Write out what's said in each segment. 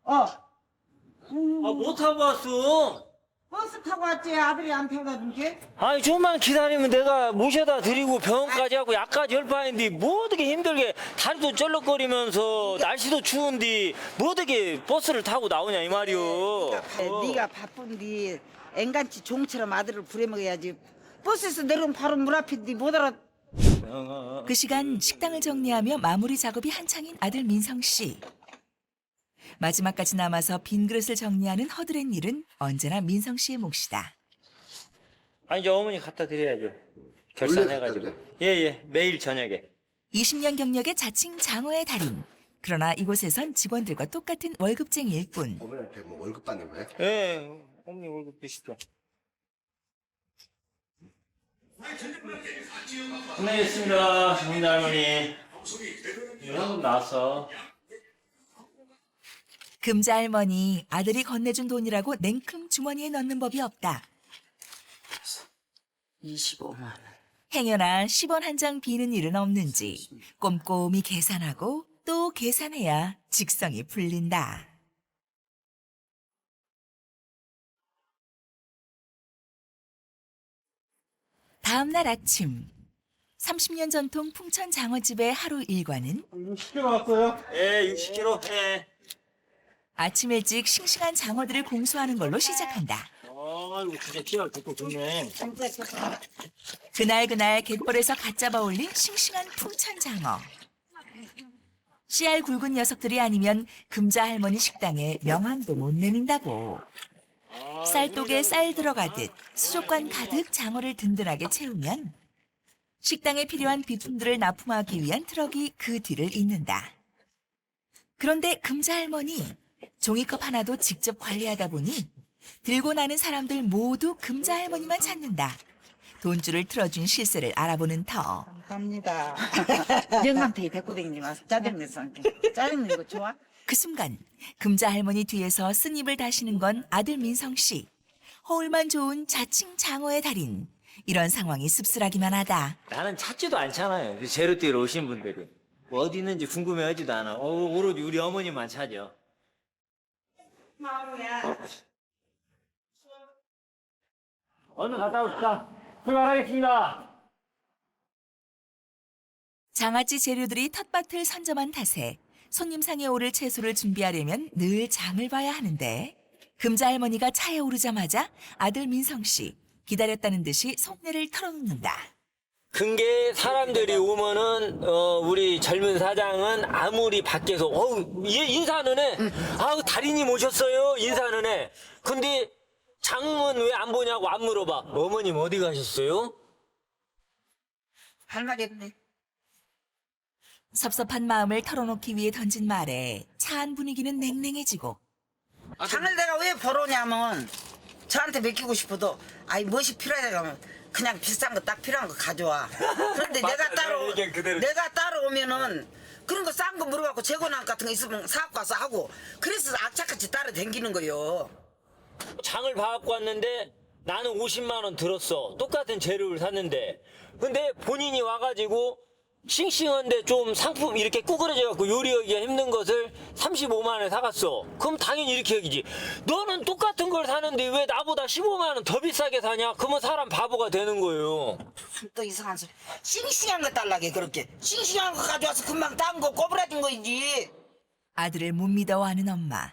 어, 못 타고 왔어. 버스 타고 왔지. 아들이 안 태워다 준 게? 아니, 좀만 기다리면 내가 모셔다 드리고 병원까지 하고 약까지 열 바인데 뭐 어떻게 힘들게 다리도 쩔럭거리면서 날씨도 추운데 뭐 어떻게 버스를 타고 나오냐 이 말이오. 네가 바쁜데 앵간치 종처럼 아들을 부려먹어야지. 버스에서 내려오면 바로 문 앞인데 못 알아. 그 시간 식당을 정리하며 마무리 작업이 한창인 아들 민성 씨. 마지막까지 남아서 빈 그릇을 정리하는 허드렛 일은 언제나 민성 씨의 몫이다. 아니, 이제 어머니 갖다 드려야죠. 결산해가지고. 예, 매일 저녁에. 20년 경력의 자칭 장어의 달인. 그러나 이곳에선 직원들과 똑같은 월급쟁이일 뿐. 어머니한테 뭐 월급 받는 거야? 예, 어머니 월급 드시죠. 고생했습니다, 정민 할머니. 현금 나왔어. 금자 할머니 아들이 건네준 돈이라고 냉큼 주머니에 넣는 법이 없다. 25만 원. 행여나 10원 한 장 비는 일은 없는지 꼼꼼히 계산하고 또 계산해야 직성이 풀린다. 다음 날 아침 30년 전통 풍천 장어집의 하루 일과는 60kg 왔어요? 예, 60kg. 예. 아침 일찍 싱싱한 장어들을 공수하는 걸로 시작한다. 아이고, 진짜 씨알 좋고 좋네. 그날 갯벌에서 갓 잡아 올린 싱싱한 풍천 장어. 씨알 굵은 녀석들이 아니면 금자 할머니 식당에 명함도 못 내민다고. 쌀독에 쌀 들어가듯 수족관 가득 장어를 든든하게 채우면 식당에 필요한 비품들을 납품하기 위한 트럭이 그 뒤를 잇는다. 그런데 금자 할머니 종이컵 하나도 직접 관리하다 보니 들고 나는 사람들 모두 금자 할머니만 찾는다. 돈줄을 틀어준 실세를 알아보는 터. 감사합니다. 영감탱이 데리고 다니지 마서 짜증내서. 짜증내는 거 좋아? 그 순간 금자 할머니 뒤에서 쓴입을 다시는 건 아들 민성 씨. 허울만 좋은 자칭 장어의 달인. 이런 상황이 씁쓸하기만 하다. 나는 찾지도 않잖아요. 재료 띠러 오신 분들이. 뭐 어디 있는지 궁금해하지도 않아. 오로지 우리 어머니만 찾아. 얼른 갔다 옵시다. 출발하겠습니다. 장아찌 재료들이 텃밭을 선점한 탓에 손님상에 오를 채소를 준비하려면 늘 장을 봐야 하는데 금자 할머니가 차에 오르자마자 아들 민성 씨 기다렸다는 듯이 속내를 털어놓는다. 근게 사람들이 오면은 우리 젊은 사장은 아무리 밖에서 얘 인사는 해. 아우 달인님 오셨어요. 인사는 해. 근데 장은 왜 안 보냐고 안 물어봐. 어머님 어디 가셨어요? 할 말이 없네. 섭섭한 마음을 털어놓기 위해 던진 말에 차한 분위기는 냉랭해지고 장을 내가 왜 보러 오냐면 저한테 맡기고 싶어도 아이 무엇이 필요하다 하면 그냥 비싼 거 딱 필요한 거 가져와. 그런데 내가 따로 오면은 그런 거 싼 거 물어갖고 재고난 같은 거 있으면 사갖고 와서 하고 그래서 악착같이 따라 댕기는 거요. 장을 봐갖고 왔는데 나는 50만 원 들었어. 똑같은 재료를 샀는데. 근데 본인이 와가지고 싱싱한데 좀 상품 이렇게 구부러져갖고 요리하기가 힘든 것을 35만 원에 사갔어. 그럼 당연히 이렇게 여기지. 너는 똑같은 걸 사는데 왜 나보다 15만 원 더 비싸게 사냐? 그러면 사람 바보가 되는 거예요. 또 이상한 소리. 싱싱한 거 달라게 그렇게. 싱싱한 거 가져와서 금방 딴 거 꼬부라진 거이지. 아들을 못 믿어하는 엄마.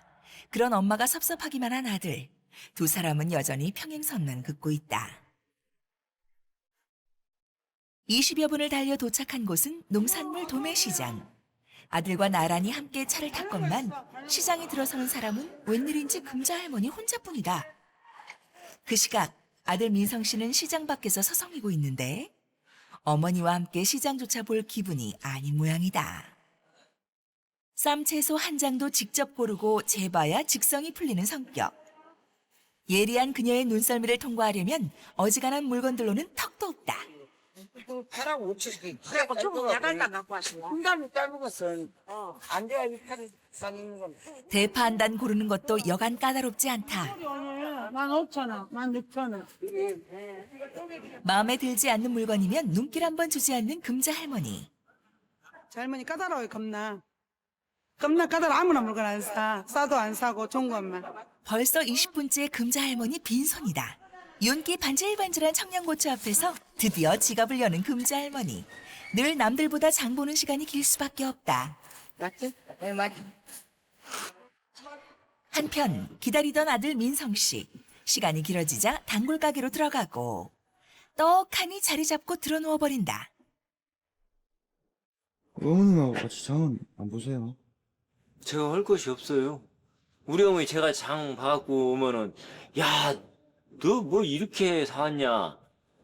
그런 엄마가 섭섭하기만 한 아들. 두 사람은 여전히 평행선만 긋고 있다. 20여 분을 달려 도착한 곳은 농산물 도매시장. 아들과 나란히 함께 차를 탔건만 시장에 들어서는 사람은 웬일인지 금자 할머니 혼자뿐이다. 그 시각 아들 민성 씨는 시장 밖에서 서성이고 있는데 어머니와 함께 시장조차 볼 기분이 아닌 모양이다. 쌈 채소 한 장도 직접 고르고 재봐야 직성이 풀리는 성격. 예리한 그녀의 눈썰미를 통과하려면 어지간한 물건들로는 턱도 없다. 배라고 우치기. 그래갖고 조금 야갈다 갖고 왔어. 한달로 따먹었어. 안 돼야 이 팔이 싸는 건. 대파 한 단 고르는 것도 여간 까다롭지 않다. 15,000원, 16,000원. 마음에 들지 않는 물건이면 눈길 한번 주지 않는 금자 할머니. 저 할머니 까다로워요, 겁나. 겁나 까다로 아무나 물건 안 사. 싸도 안 사고 좋은 것만. 벌써 20분째 금자 할머니 빈손이다. 윤기 반질반질한 청양고추 앞에서 드디어 지갑을 여는 금자 할머니. 늘 남들보다 장 보는 시간이 길 수밖에 없다. 맞지? 네, 맞지. 한편 기다리던 아들 민성 씨. 시간이 길어지자 단골 가게로 들어가고 떡하니 자리 잡고 들어누워 버린다. 어머님하고 같이 장은 안 보세요? 제가 할 것이 없어요. 우리 어머니 제가 장 봐갖고 오면은 야, 너 뭐 이렇게 사왔냐?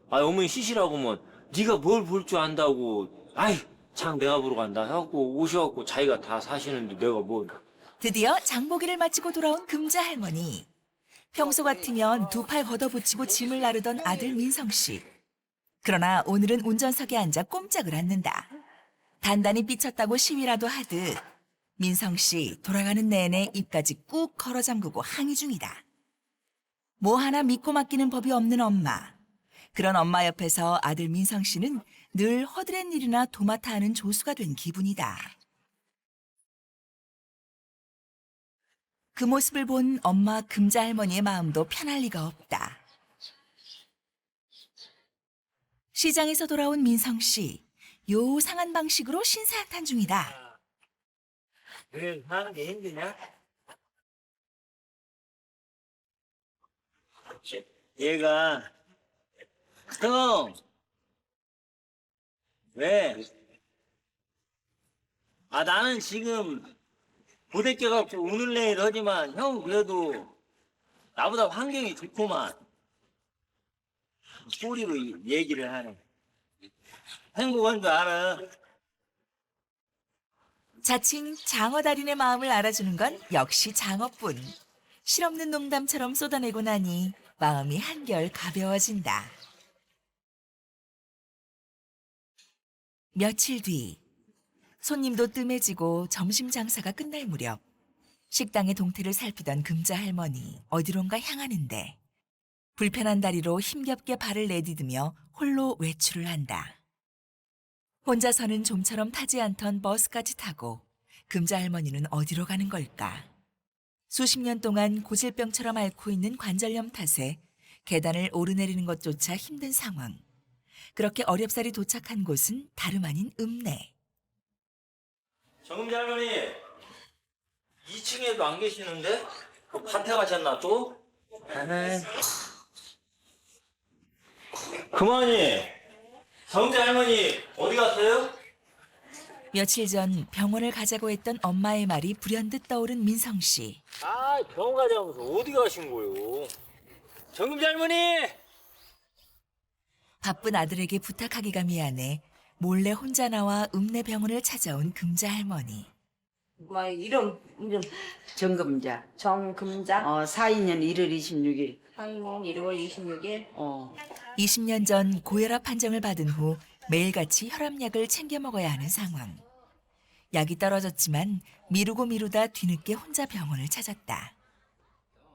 아, 어머니 쉬시라고 하면 네가 뭘 볼 줄 안다고. 아이, 장 내가 보러 간다 해갖고 오셔갖고 자기가 다 사시는데 내가 뭐. 드디어 장보기를 마치고 돌아온 금자 할머니. 평소 같으면 두 팔 걷어붙이고 짐을 나르던 아들 민성 씨. 그러나 오늘은 운전석에 앉아 꼼짝을 않는다. 단단히 삐쳤다고 시위라도 하듯 민성 씨 돌아가는 내내 입까지 꾹 걸어 잠그고 항의 중이다. 뭐 하나 믿고 맡기는 법이 없는 엄마. 그런 엄마 옆에서 아들 민성 씨는 늘 허드렛 일이나 도맡아 하는 조수가 된 기분이다. 그 모습을 본 엄마 금자 할머니의 마음도 편할 리가 없다. 시장에서 돌아온 민성 씨. 요상한 방식으로 신사약탄 중이다. 왜 사는 게 힘드냐? 얘가 형 왜? 아 나는 지금 부대껴가 없이 오늘 내일 하지만 형 그래도 나보다 환경이 좋구만. 소리로 얘기를 하네. 행복한 줄 알아. 자칭 장어달인의 마음을 알아주는 건 역시 장어뿐. 실없는 농담처럼 쏟아내고 나니 마음이 한결 가벼워진다. 며칠 뒤 손님도 뜸해지고 점심 장사가 끝날 무렵 식당의 동태를 살피던 금자 할머니 어디론가 향하는데 불편한 다리로 힘겹게 발을 내디디며 홀로 외출을 한다. 혼자서는 좀처럼 타지 않던 버스까지 타고 금자 할머니는 어디로 가는 걸까? 수십 년 동안 고질병처럼 앓고 있는 관절염 탓에 계단을 오르내리는 것조차 힘든 상황. 그렇게 어렵사리 도착한 곳은 다름 아닌 읍내. 정금자 할머니 2층에도 안 계시는데? 밭에 가셨나 또? 그만이 정금자 할머니 어디 갔어요? 며칠 전 병원을 가자고 했던 엄마의 말이 불현듯 떠오른 민성 씨. 아 병원 가자면서 어디 가신 거요? 정금자 할머니! 바쁜 아들에게 부탁하기가 미안해 몰래 혼자 나와 읍내 병원을 찾아온 금자 할머니. 뭐 이름 정금자. 정금자. 42년 1월 26일. 4년 1월 26일. 20년 전 고혈압 판정을 받은 후 매일같이 혈압약을 챙겨 먹어야 하는 상황. 약이 떨어졌지만 미루다 뒤늦게 혼자 병원을 찾았다.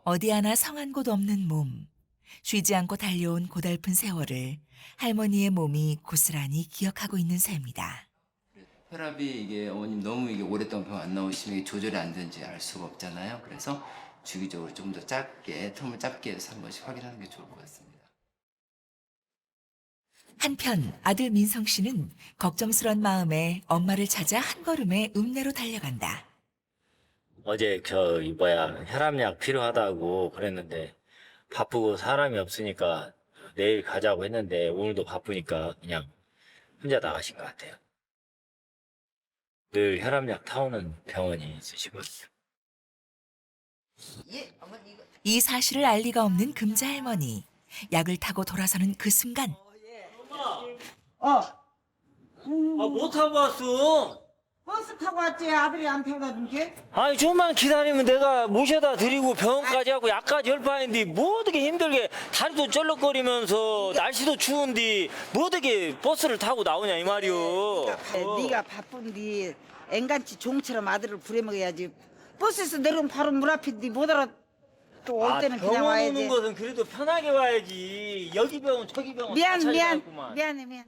어디 하나 성한 곳 없는 몸. 쉬지 않고 달려온 고달픈 세월을 할머니의 몸이 고스란히 기억하고 있는 셈이다. 혈압이 이게 어머님 너무 이게 오랫동안 병 안 나오시면 이게 조절이 안 되는지 알 수가 없잖아요. 그래서 주기적으로 좀 더 짧게 텀을 짧게 해서 한 번씩 확인하는 게 좋을 것 같습니다. 한편 아들 민성 씨는 걱정스런 마음에 엄마를 찾아 한 걸음에 읍내로 달려간다. 어제 혈압약 필요하다고 그랬는데 바쁘고 사람이 없으니까 내일 가자고 했는데 오늘도 바쁘니까 그냥 혼자 나가신 것 같아요. 늘 혈압약 타오는 병원이 있으시거든요. 이 사실을 알 리가 없는 금자 할머니. 약을 타고 돌아서는 그 순간 못 타고 왔어. 버스 타고 왔지 아들이 안 태워다 준 게? 아니 좀만 기다리면 내가 모셔다 드리고 병원까지 하고 약까지 열 바인데 뭐 어떻게 힘들게 다리도 쩔럭거리면서 날씨도 추운데 뭐 어떻게 버스를 타고 나오냐 이 말이오. 네가 바쁜데 앵간치 종처럼 아들을 부려먹어야지. 버스에서 내려오면 바로 문 앞인데 못 알아. 또 올 때는 그냥 병원 와야지. 오는 것은 그래도 편하게 와야지. 여기 병원 저기 병원 미안해. 만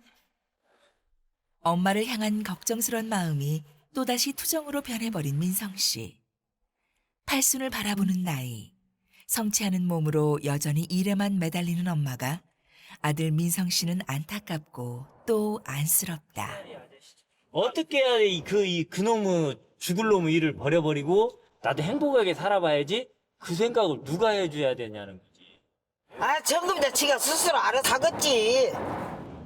엄마를 향한 걱정스런 마음이 또다시 투정으로 변해버린 민성 씨. 팔순을 바라보는 나이, 성취하는 몸으로 여전히 일에만 매달리는 엄마가 아들 민성 씨는 안타깝고 또 안쓰럽다. 어떻게 해야 돼? 이 그놈의 죽을 놈의 일을 버려버리고 나도 행복하게 살아봐야지. 그 생각을 누가 해줘야 되냐는 거지. 아 전부 다 지가 스스로 알아서 하겠지.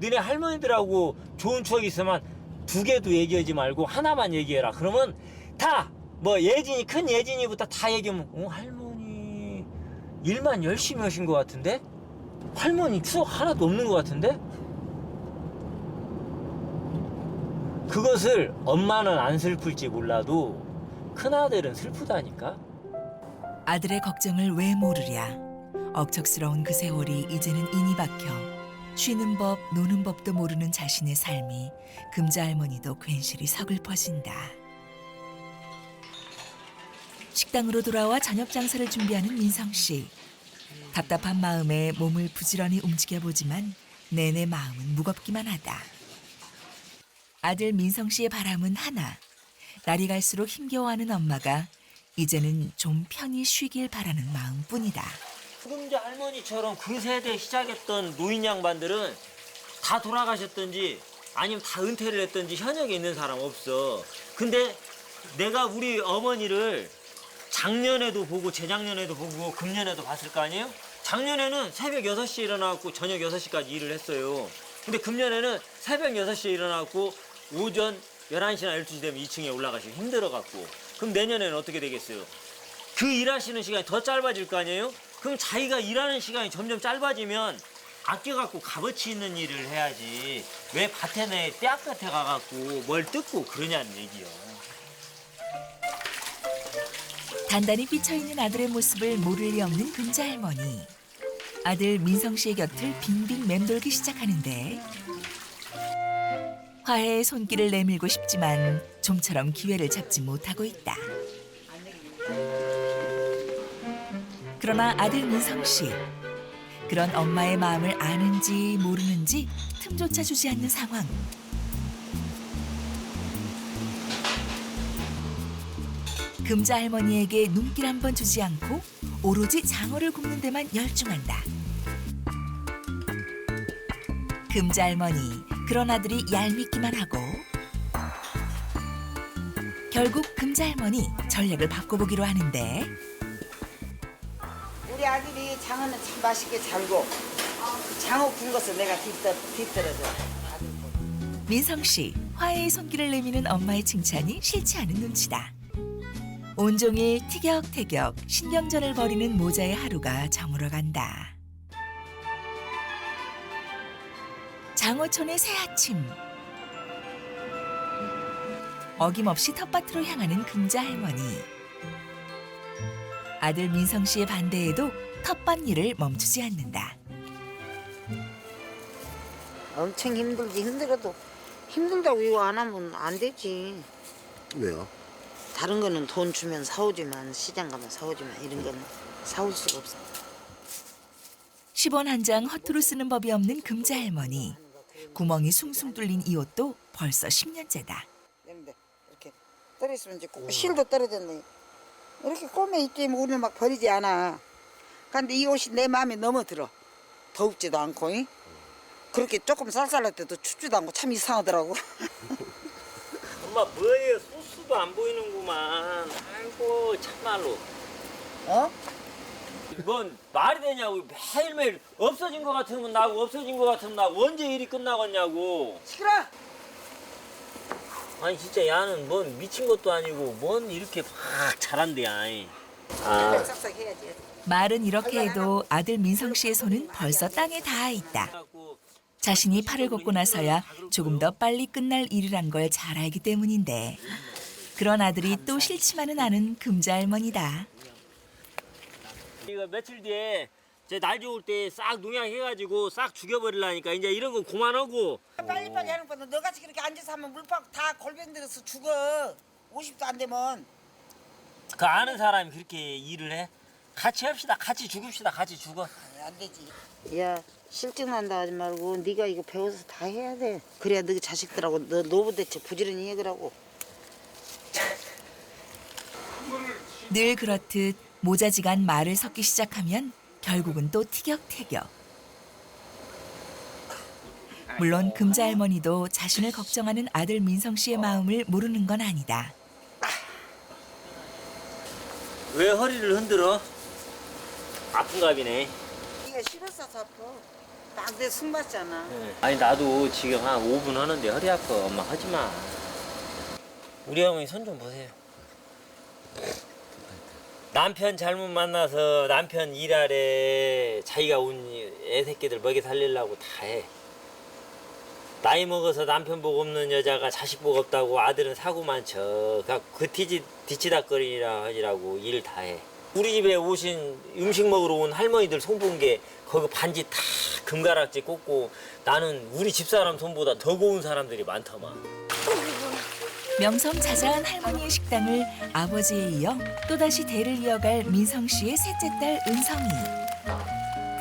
너네 할머니들하고 좋은 추억이 있으면 2개도 얘기하지 말고 하나만 얘기해라. 그러면 다 뭐 예진이 큰 예진이부터 다 얘기하면 할머니 일만 열심히 하신 것 같은데 할머니 추억 하나도 없는 것 같은데 그것을 엄마는 안 슬플지 몰라도 큰아들은 슬프다니까. 아들의 걱정을 왜 모르랴. 억척스러운 그 세월이 이제는 인이 박혀 쉬는 법 노는 법도 모르는 자신의 삶이 금자 할머니도 괜시리 서글퍼진다. 식당으로 돌아와 저녁 장사를 준비하는 민성 씨. 답답한 마음에 몸을 부지런히 움직여보지만 내내 마음은 무겁기만 하다. 아들 민성 씨의 바람은 하나. 날이 갈수록 힘겨워하는 엄마가 이제는 좀 편히 쉬길 바라는 마음뿐이다. 금자 할머니처럼 그 세대 시작했던 노인 양반들은 다 돌아가셨든지 아니면 다 은퇴를 했든지 현역에 있는 사람 없어. 근데 내가 우리 어머니를 작년에도 보고 재작년에도 보고 금년에도 봤을 거 아니에요? 작년에는 새벽 6시에 일어나고 저녁 6시까지 일을 했어요. 근데 금년에는 새벽 6시에 일어나고 오전 11시나 12시 되면 2층에 올라가시기 힘들어갖고. 그럼 내년에는 어떻게 되겠어요? 그 일하시는 시간이 더 짧아질 거 아니에요? 그럼 자기가 일하는 시간이 점점 짧아지면 아껴갖고 값어치 있는 일을 해야지. 왜 밭에 내 떼약볕에 가갖고 뭘 뜯고 그러냐는 얘기요. 단단히 삐쳐있는 아들의 모습을 모를 리 없는 금자 할머니. 아들 민성 씨의 곁을 빙빙 맴돌기 시작하는데 화해의 손길을 내밀고 싶지만 좀처럼 기회를 잡지 못하고 있다. 그러나 아들 민성 씨. 그런 엄마의 마음을 아는지 모르는지 틈조차 주지 않는 상황. 금자 할머니에게 눈길 한 번 주지 않고 오로지 장어를 굽는 데만 열중한다. 금자 할머니, 그런 아들이 얄밉기만 하고 결국 금자 할머니 전략을 바꿔보기로 하는데 우리 아들이 장어는 참 맛있게 잘고 장어 군 것을 내가 뒤떨어져. 민성 씨, 화해의 손길을 내미는 엄마의 칭찬이 싫지 않은 눈치다. 온종일 티격태격 신경전을 벌이는 모자의 하루가 저물어간다. 장어촌의 새아침. 어김없이 텃밭으로 향하는 금자 할머니. 아들 민성 씨의 반대에도 텃밭 일을 멈추지 않는다. 엄청 힘들지. 힘들어도 힘들다고 이거 안 하면 안 되지. 왜요? 다른 거는 돈 주면 사오지만 시장 가면 사오지만 이런 거는 사올 수가 없어. 10원 한 장 허투루 쓰는 법이 없는 금자 할머니. 구멍이 숭숭 뚫린 이 옷도 벌써 10년째다. 이렇게 떨어지면 이제 실도 떨어졌네. 이렇게 꼬매 있지 오늘 막 버리지 않아. 근데 이 옷이 내 마음에 너무 들어. 더웁지도 않고 이? 그렇게 조금 쌀쌀할 때도 춥지도 않고 참 이상하더라고. 엄마 뭐예요? 소스도 안 보이는구만. 아이고 참말로. 어? 뭔 말이 되냐고. 매일매일 없어진 것 같으면 나고 없어진 것 같으면 나고 언제 일이 끝나겠냐고. 시끄러. 아니 진짜 야는 뭔 미친 것도 아니고 뭔 이렇게 막 잘한대야. 아. 싹싹 해야지. 말은 이렇게 해도 아들 민성 씨의 손은 벌써 땅에 닿아 있다. 자신이 팔을 걷고 나서야 조금 더 빨리 끝날 일이란 걸 잘 알기 때문인데 그런 아들이 또 싫지만은 않은 금자 할머니다. 이거 며칠 뒤에 제 날 좋을 때 싹 농약해가지고 싹 죽여버리려니까 이제 이런 건 그만하고. 빨리빨리 하는 거는 너같이 그렇게 앉아서 하면 물팍 다 골병 들어서 죽어. 50도 안 되면. 그 아는 사람이 그렇게 일을 해? 같이 합시다. 같이 죽읍시다. 같이 죽어. 안 되지. 야 실증 난다 하지 말고 네가 이거 배워서 다 해야 돼. 그래야 너 자식들하고 너 노부 대책 부지런히 해 그러고. 늘 그렇듯 모자지간 말을 섞기 시작하면 결국은 또 티격태격. 물론 금자 할머니도 자신을 걱정하는 아들 민성 씨의 마음을 모르는 건 아니다. 왜 허리를 흔들어? 아픈 갑이네. 이게 싫었어서 아파. 딱내 숨 맞잖아. 아니 나도 지금 한 5분 하는데 허리 아파. 엄마 하지 마. 우리 어머니 손 좀 보세요. 남편 잘못 만나서 남편 일하래. 자기가 온 애 새끼들 먹여 살리려고 다 해. 나이 먹어서 남편 복 없는 여자가 자식 복 없다고 아들은 사고만 쳐. 그 뒤치다거리라 하지라고 일 다 해. 우리 집에 오신 음식 먹으러 온 할머니들 손 본 게 거기 반지 다 금가락지 꽂고 나는 우리 집사람 손보다 더 고운 사람들이 많더만. 명성자자한 할머니의 식당을 아버지에 이어 또다시 대를 이어갈 민성 씨의 셋째 딸 은성이.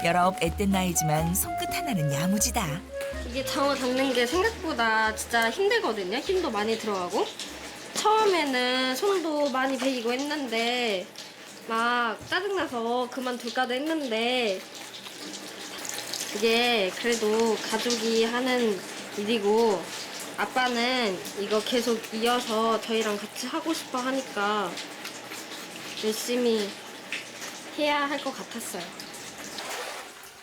19 앳된 나이지만 손끝 하나는 야무지다. 이게 장어 잡는 게 생각보다 진짜 힘들거든요. 힘도 많이 들어가고. 처음에는 손도 많이 베이고 했는데 막 짜증나서 그만둘까도 했는데 이게 그래도 가족이 하는 일이고 아빠는 이거 계속 이어서 저희랑 같이 하고 싶어 하니까 열심히 해야 할 것 같았어요.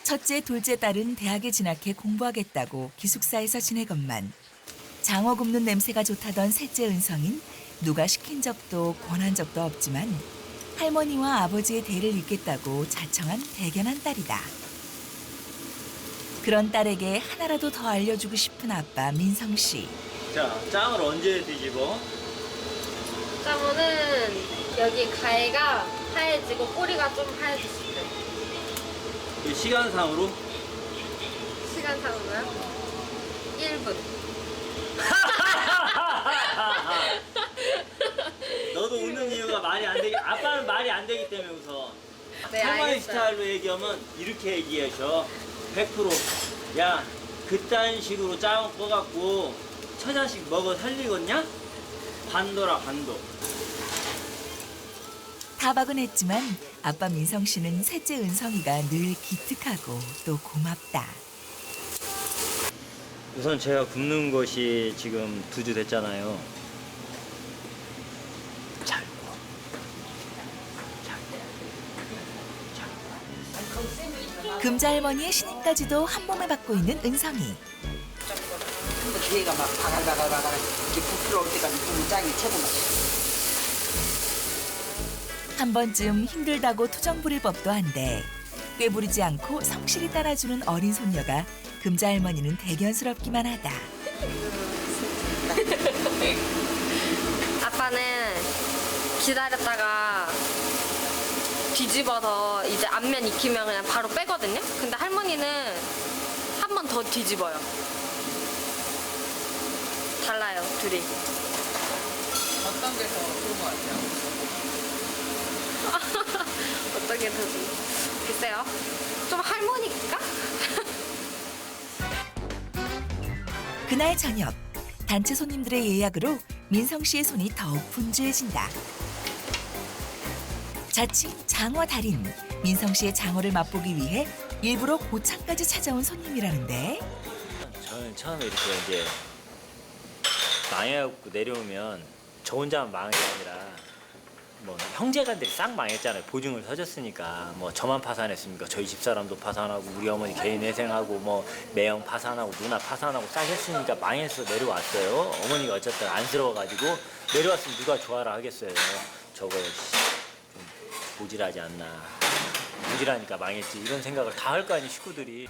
첫째, 둘째 딸은 대학에 진학해 공부하겠다고 기숙사에서 지내건만 장어 굽는 냄새가 좋다던 셋째 은성인 누가 시킨 적도 권한 적도 없지만 할머니와 아버지의 대를 잇겠다고 자청한 대견한 딸이다. 그런 딸에게 하나라도 더 알려주고 싶은 아빠 민성 씨. 자, 짱을 언제 뒤집어? 장어는 여기 가해가 하얘지고 꼬리가 좀 하얘졌을 때. 그 시간상으로? 시간상으로요? 1분. 너도 웃는 이유가 말이 안 되기. 아빠는 말이 안 되기 때문에 웃어. 네, 할머니 알겠어요. 스타일로 얘기하면 이렇게 얘기하셔. 100%. 야, 그딴 식으로 짱 꺼갖고 처자식 먹어 살리겠냐? 반도라 반도. 타박은 했지만 아빠 민성 씨는 셋째 은성이가 늘 기특하고 또 고맙다. 우선 제가 굽는 것이 지금 2주 됐잖아요. 잘 구워. 금자 할머니의 신임까지도 한 몸에 받고 있는 은성이. 근데 뒤에가 막 바갈바갈 이렇게 부풀어 올 때까지 굽는 짱이 최고 맛있어. 한 번쯤 힘들다고 투정 부릴 법도 한데 꾀부리지 않고 성실히 따라주는 어린 손녀가 금자 할머니는 대견스럽기만 하다. 아빠는 기다렸다가 뒤집어서 이제 앞면 익히면 그냥 바로 빼거든요. 근데 할머니는 한 번 더 뒤집어요. 달라요, 둘이. 어떤 게 더 좋은 것 같아요? 어떤 게 더 좋은? 글쎄요. 좀 할머니일까? 그날 저녁 단체 손님들의 예약으로 민성 씨의 손이 더욱 분주해진다. 자칭 장어 달인 민성 씨의 장어를 맛보기 위해 일부러 고창까지 찾아온 손님이라는데 저는 처음에 이렇게 이제 망해갖고 내려오면 저 혼자만 망한 게 아니라 뭐 형제간들이 싹 망했잖아요. 보증을 서줬으니까 뭐 저만 파산했습니까? 저희 집사람도 파산하고 우리 어머니 개인 회생하고 뭐 매형 파산하고 누나 파산하고 싹 했으니까 망해서 내려왔어요. 어머니가 어쨌든 안쓰러워가지고 내려왔으면 누가 좋아라 하겠어요. 저거 좀 모질하지 않나. 모질하니까 망했지 이런 생각을 다 할 거 아니 식구들이.